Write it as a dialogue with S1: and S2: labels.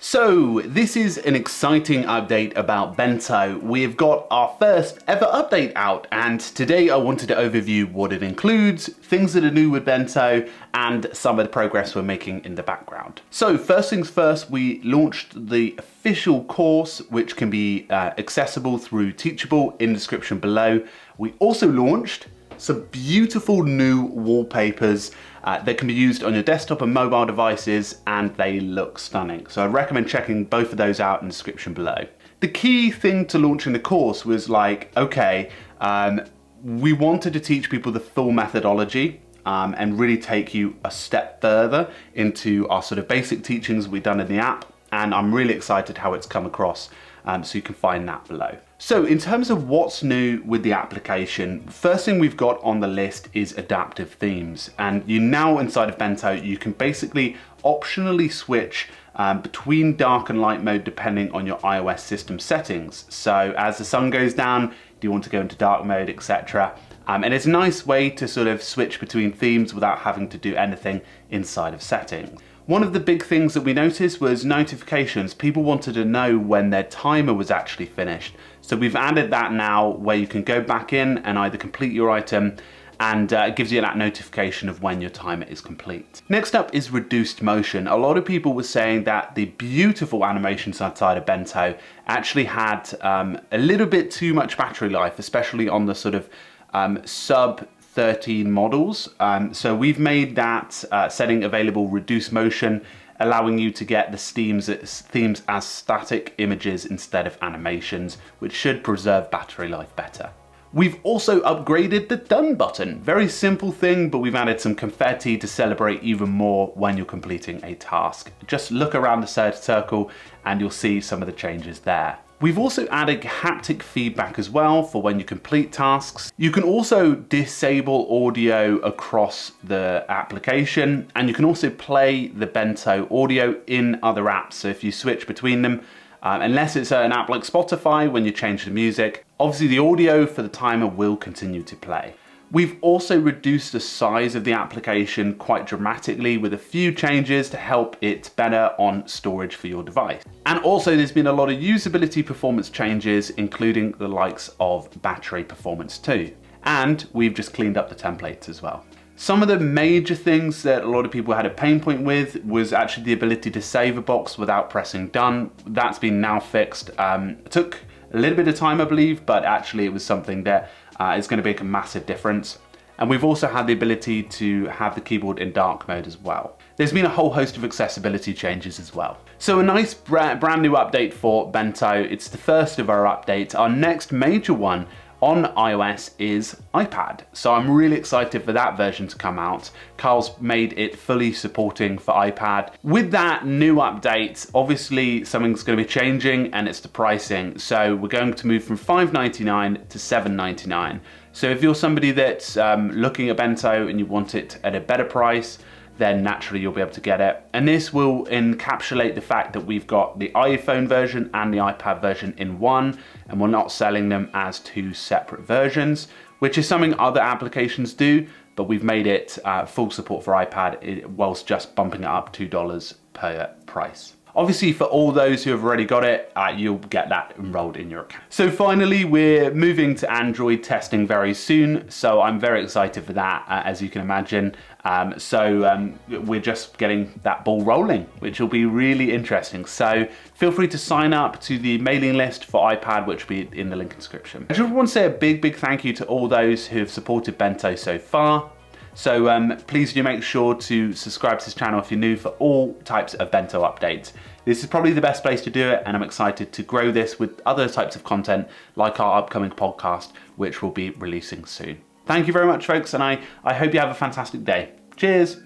S1: So this is an exciting update about Bento. We've got our first ever update out, and today I wanted to overview what it includes, things that are new with Bento, and some of the progress we're making in the background. So first things first, we launched the official course, which can be accessible through Teachable in the description below. We also launched some beautiful new wallpapers that can be used on your desktop and mobile devices, and they look stunning. So I recommend checking both of those out in the description below. The key thing to launching the course was we wanted to teach people the full methodology and really take you a step further into our sort of basic teachings we've done in the app, and I'm really excited how it's come across, so you can find that below. So in terms of what's new with the application, first thing we've got on the list is adaptive themes. And you now inside of Bento, you can basically optionally switch between dark and light mode depending on your iOS system settings. So as the sun goes down, do you want to go into dark mode, etc. And it's a nice way to sort of switch between themes without having to do anything inside of settings. One of the big things that we noticed was notifications. People wanted to know when their timer was actually finished. So we've added that now where you can go back in and either complete your item, and it gives you that notification of when your timer is complete. Next up is reduced motion. A lot of people were saying that the beautiful animations outside of Bento actually had a little bit too much battery life, especially on the sort of sub 13 models. So we've made that setting available, reduce motion, allowing you to get the themes as static images instead of animations, which should preserve battery life better. We've also upgraded the done button. Very simple thing, but we've added some confetti to celebrate even more when you're completing a task. Just look around the circle and you'll see some of the changes there. We've also added haptic feedback as well for when you complete tasks. You can also disable audio across the application, and you can also play the Bento audio in other apps. So if you switch between them, unless it's an app like Spotify, when you change the music, obviously the audio for the timer will continue to play. We've also reduced the size of the application quite dramatically with a few changes to help it better on storage for your device. And also there's been a lot of usability performance changes, including the likes of battery performance too. And we've just cleaned up the templates as well. Some of the major things that a lot of people had a pain point with was actually the ability to save a box without pressing done. That's been now fixed. It took a little bit of time, I believe, but actually it was something that is going to make a massive difference. And we've also had the ability to have the keyboard in dark mode as well. There's been a whole host of accessibility changes as well. So a nice brand new update for Bento. It's the first of our updates. Our next major one on iOS is iPad. So I'm really excited for that version to come out. Carl's made it fully supporting for iPad. With that new update, obviously something's going to be changing, and it's the pricing. So we're going to move from $5.99 to $7.99. So if you're somebody that's looking at Bento and you want it at a better price, then naturally you'll be able to get it. And this will encapsulate the fact that we've got the iPhone version and the iPad version in one, and we're not selling them as two separate versions, which is something other applications do, but we've made it full support for iPad whilst just bumping it up $2 per price. Obviously, for all those who have already got it, you'll get that enrolled in your account. So finally, we're moving to Android testing very soon. So I'm very excited for that, as you can imagine. We're just getting that ball rolling, which will be really interesting. So feel free to sign up to the mailing list for iPad, which will be in the link in the description. I just want to say a big thank you to all those who have supported Bento so far. So please do make sure to subscribe to this channel if you're new for all types of Bento updates. This is probably the best place to do it, and I'm excited to grow this with other types of content like our upcoming podcast, which will be releasing soon. Thank you very much, folks, and I hope you have a fantastic day. Cheers.